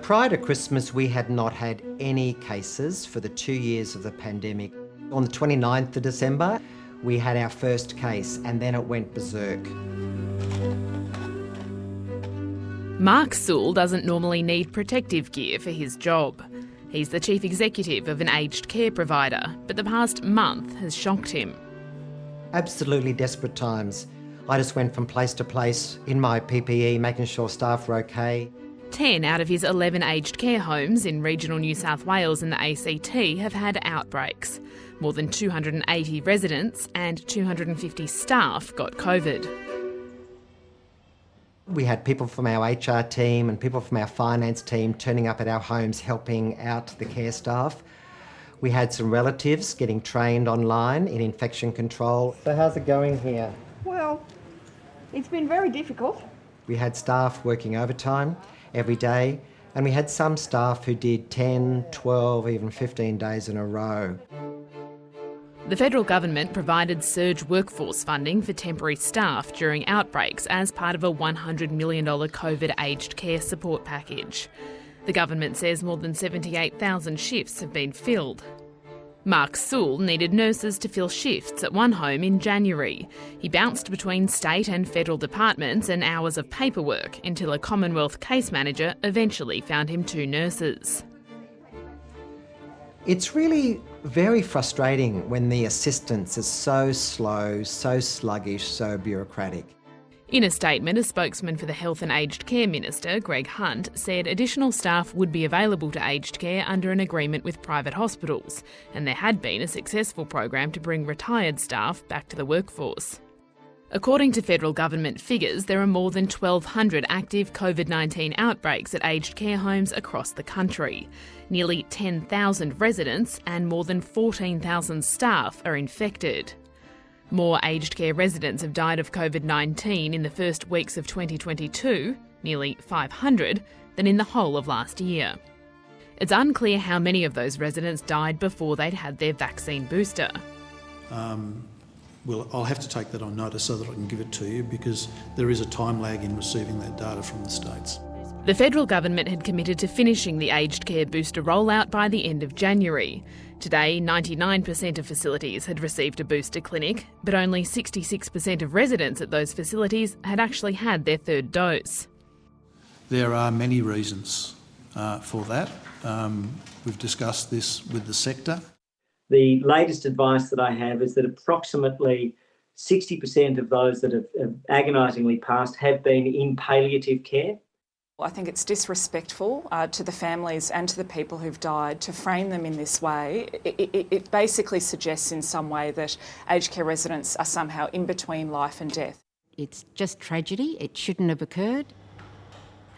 Prior to Christmas, we had not had any cases for the 2 years of the pandemic. On the 29th of December, we had our first case, and then it went berserk. Mark Sewell doesn't normally need protective gear for his job. He's the chief executive of an aged care provider, but the past month has shocked him. Absolutely desperate times. I just went from place to place in my PPE, making sure staff were okay. 10 out of his 11 aged care homes in regional New South Wales and the ACT have had outbreaks. More than 280 residents and 250 staff got COVID. We had people from our HR team and people from our finance team turning up at our homes helping out the care staff. We had some relatives getting trained online in infection control. So how's it going here? Well, it's been very difficult. We had staff working overtime every day, and we had some staff who did 10, 12, even 15 days in a row. The federal government provided surge workforce funding for temporary staff during outbreaks as part of a $100 million COVID aged care support package. The government says more than 78,000 shifts have been filled. Mark Sewell needed nurses to fill shifts at one home in January. He bounced between state and federal departments and hours of paperwork until a Commonwealth case manager eventually found him 2 nurses. It's really very frustrating when the assistance is so slow, so sluggish, so bureaucratic. In a statement, a spokesman for the Health and Aged Care Minister, Greg Hunt, said additional staff would be available to aged care under an agreement with private hospitals, and there had been a successful program to bring retired staff back to the workforce. According to federal government figures, there are more than 1,200 active COVID-19 outbreaks at aged care homes across the country. Nearly 10,000 residents and more than 14,000 staff are infected. More aged care residents have died of COVID-19 in the first weeks of 2022, nearly 500, than in the whole of last year. It's unclear how many of those residents died before they'd had their vaccine booster. Well, I'll have to take that on notice so that I can give it to you, because there is a time lag in receiving that data from the states. The federal government had committed to finishing the aged care booster rollout by the end of January. Today, 99% of facilities had received a booster clinic, but only 66% of residents at those facilities had actually had their 3rd dose. There are many reasons for that. We've discussed this with the sector. The latest advice that I have is that approximately 60% of those that have agonisingly passed have been in palliative care. I think it's disrespectful to the families and to the people who've died to frame them in this way. It basically suggests in some way that aged care residents are somehow in between life and death. It's just tragedy. It shouldn't have occurred.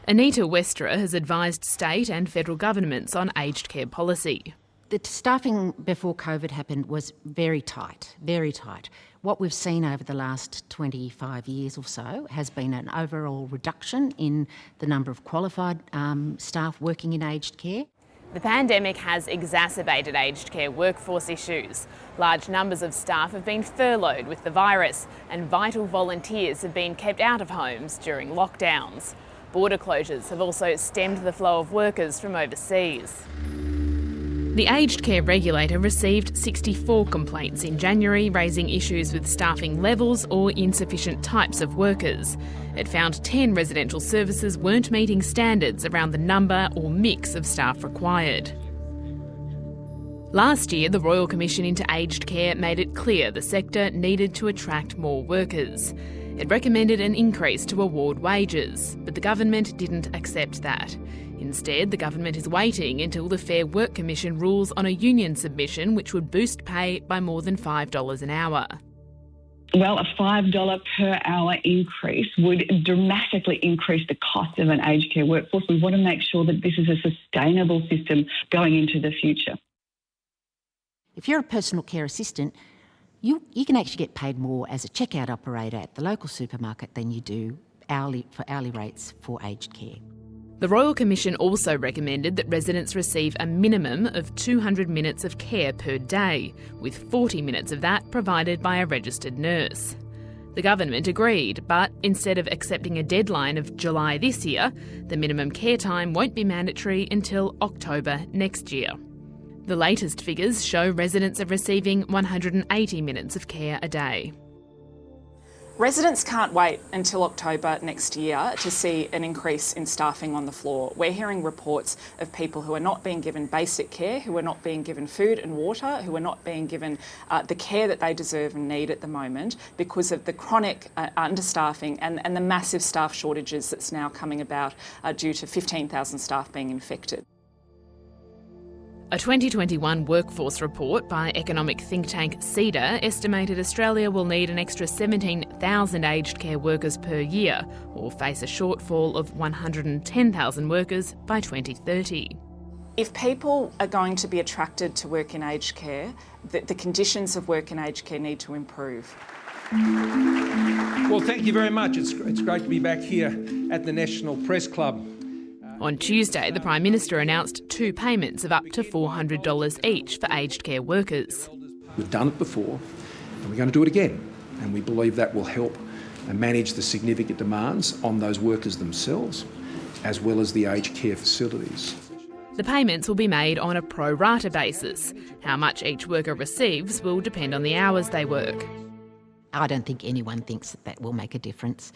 Anita Westerer has advised state and federal governments on aged care policy. The staffing before COVID happened was very tight, very tight. What we've seen over the last 25 years or so has been an overall reduction in the number of qualified staff working in aged care. The pandemic has exacerbated aged care workforce issues. Large numbers of staff have been furloughed with the virus, and vital volunteers have been kept out of homes during lockdowns. Border closures have also stemmed the flow of workers from overseas. The aged care regulator received 64 complaints in January raising issues with staffing levels or insufficient types of workers. It found 10 residential services weren't meeting standards around the number or mix of staff required. Last year, the Royal Commission into Aged Care made it clear the sector needed to attract more workers. It recommended an increase to award wages, but the government didn't accept that. Instead, the government is waiting until the Fair Work Commission rules on a union submission which would boost pay by more than $5 an hour. Well, a $5 per hour increase would dramatically increase the cost of an aged care workforce. We want to make sure that this is a sustainable system going into the future. If you're a personal care assistant, you can actually get paid more as a checkout operator at the local supermarket than you do for hourly rates for aged care. The Royal Commission also recommended that residents receive a minimum of 200 minutes of care per day, with 40 minutes of that provided by a registered nurse. The government agreed, but instead of accepting a deadline of July this year, the minimum care time won't be mandatory until October next year. The latest figures show residents are receiving 180 minutes of care a day. Residents can't wait until October next year to see an increase in staffing on the floor. We're hearing reports of people who are not being given basic care, who are not being given food and water, who are not being given the care that they deserve and need at the moment because of the chronic understaffing and the massive staff shortages that's now coming about due to 15,000 staff being infected. A 2021 workforce report by economic think tank CEDA estimated Australia will need an extra 17,000 aged care workers per year, or face a shortfall of 110,000 workers by 2030. If people are going to be attracted to work in aged care, the conditions of work in aged care need to improve. Well, thank you very much. It's great to be back here at the National Press Club. On Tuesday, the Prime Minister announced 2 payments of up to $400 each for aged care workers. We've done it before and we're going to do it again, and we believe that will help manage the significant demands on those workers themselves as well as the aged care facilities. The payments will be made on a pro rata basis. How much each worker receives will depend on the hours they work. I don't think anyone thinks that will make a difference.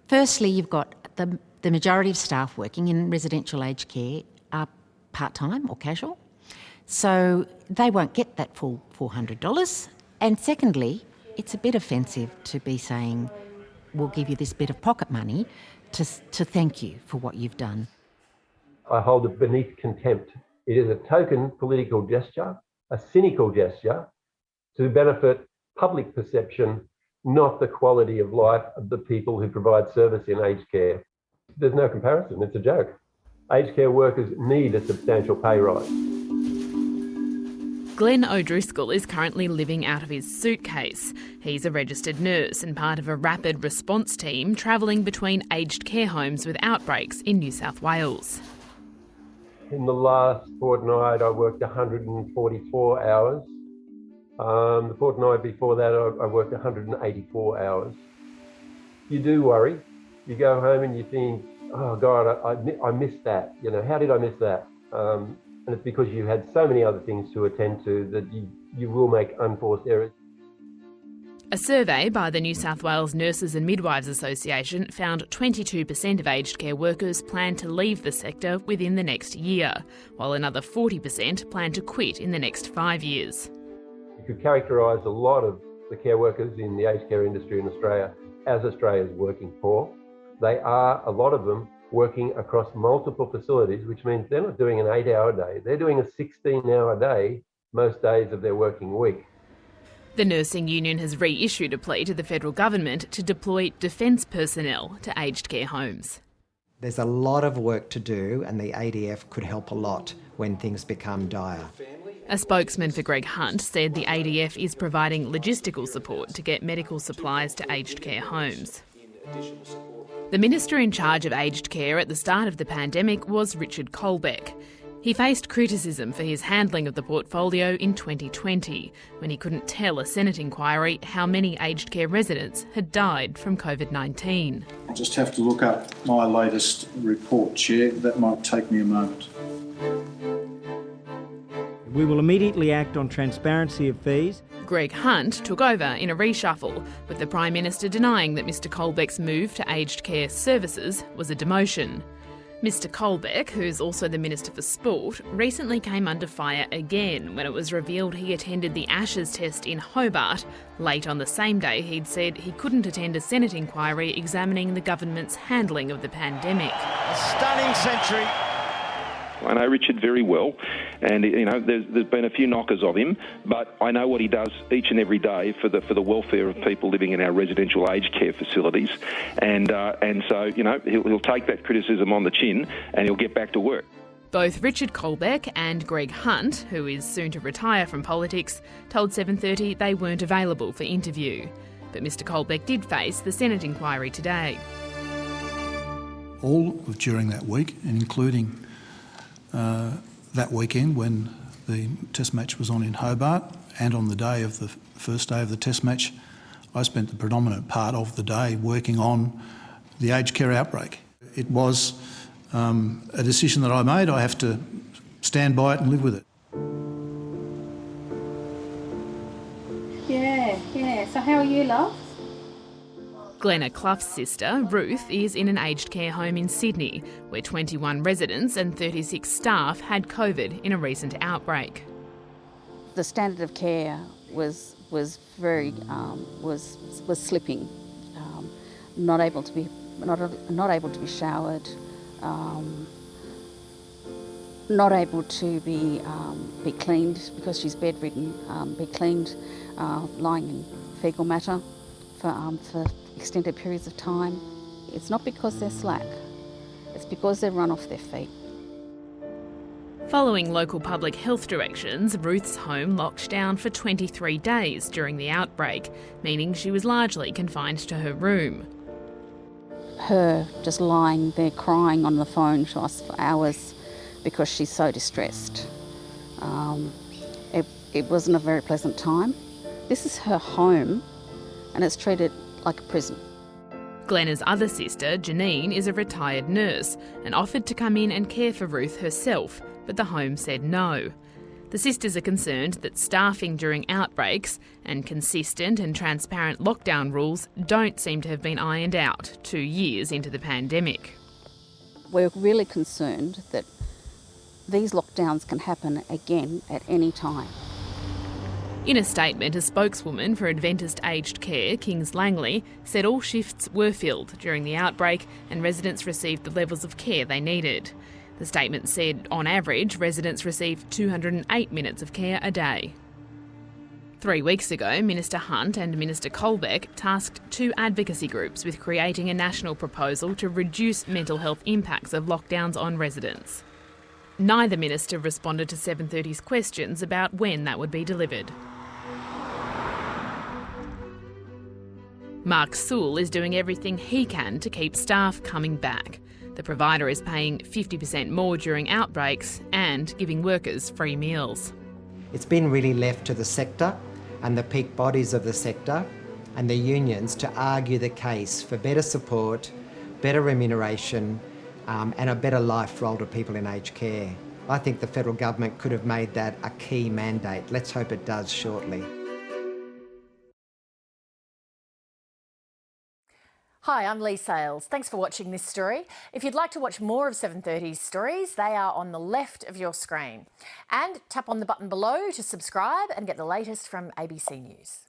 Firstly, you've got the majority of staff working in residential aged care are part-time or casual, so they won't get that full $400. And secondly, it's a bit offensive to be saying, we'll give you this bit of pocket money to thank you for what you've done. I hold it beneath contempt. It is a token political gesture, a cynical gesture to benefit public perception, not the quality of life of the people who provide service in aged care. There's no comparison, it's a joke. Aged care workers need a substantial pay rise. Glenn O'Driscoll is currently living out of his suitcase. He's a registered nurse and part of a rapid response team travelling between aged care homes with outbreaks in New South Wales. In the last fortnight, I worked 144 hours. The fortnight before that, I worked 184 hours. You do worry. You go home and you think, oh God, I missed that. You know, how did I miss that? And it's because you had so many other things to attend to that you will make unforced errors. A survey by the New South Wales Nurses and Midwives Association found 22% of aged care workers plan to leave the sector within the next year, while another 40% plan to quit in the next 5 years. You could characterise a lot of the care workers in the aged care industry in Australia as Australia's working poor. They are, a lot of them, working across multiple facilities, which means they're not doing an 8-hour day. They're doing a 16-hour day most days of their working week. The nursing union has reissued a plea to the federal government to deploy defence personnel to aged care homes. There's a lot of work to do, and the ADF could help a lot when things become dire. A spokesman for Greg Hunt said the ADF is providing logistical support to get medical supplies to aged care homes. The minister in charge of aged care at the start of the pandemic was Richard Colbeck. He faced criticism for his handling of the portfolio in 2020, when he couldn't tell a Senate inquiry how many aged care residents had died from COVID-19. I'll just have to look up my latest report, Chair. That might take me a moment. We will immediately act on transparency of fees. Greg Hunt took over in a reshuffle, with the Prime Minister denying that Mr Colbeck's move to aged care services was a demotion. Mr Colbeck, who's also the Minister for Sport, recently came under fire again when it was revealed he attended the Ashes test in Hobart late on the same day he'd said he couldn't attend a Senate inquiry examining the government's handling of the pandemic. A stunning century. I know Richard very well, and there's been a few knockers of him, but I know what he does each and every day for the welfare of people living in our residential aged care facilities, and so he'll take that criticism on the chin and he'll get back to work. Both Richard Colbeck and Greg Hunt, who is soon to retire from politics, told 7:30 they weren't available for interview. But Mr Colbeck did face the Senate inquiry today. All of during that week, and including that weekend when the test match was on in Hobart, and on the day of the first day of the test match, I spent the predominant part of the day working on the aged care outbreak. It was a decision that I made. I have to stand by it and live with it. Yeah. So how are you, love? Glenna Clough's sister, Ruth, is in an aged care home in Sydney, where 21 residents and 36 staff had COVID in a recent outbreak. The standard of care was very slipping. Not able to be showered. Not able to be cleaned because she's bedridden. Be cleaned, lying in fecal matter for extended periods of time. It's not because they're slack, it's because they're run off their feet. Following local public health directions, Ruth's home locked down for 23 days during the outbreak, meaning she was largely confined to her room. Her just lying there crying on the phone to us for hours because she's so distressed. It wasn't a very pleasant time. This is her home and it's treated like a prison. Glenna's other sister, Janine, is a retired nurse and offered to come in and care for Ruth herself, but the home said no. The sisters are concerned that staffing during outbreaks and consistent and transparent lockdown rules don't seem to have been ironed out 2 years into the pandemic. We're really concerned that these lockdowns can happen again at any time. In a statement, a spokeswoman for Adventist Aged Care, Kings Langley, said all shifts were filled during the outbreak and residents received the levels of care they needed. The statement said, on average, residents received 208 minutes of care a day. 3 weeks ago, Minister Hunt and Minister Colbeck tasked 2 advocacy groups with creating a national proposal to reduce mental health impacts of lockdowns on residents. Neither minister responded to 730's questions about when that would be delivered. Mark Sewell is doing everything he can to keep staff coming back. The provider is paying 50% more during outbreaks and giving workers free meals. It's been really left to the sector and the peak bodies of the sector and the unions to argue the case for better support, better remuneration and a better life for older people in aged care. I think the federal government could have made that a key mandate. Let's hope it does shortly. Hi, I'm Lee Sales. Thanks for watching this story. If you'd like to watch more of 730's stories, they are on the left of your screen. And tap on the button below to subscribe and get the latest from ABC News.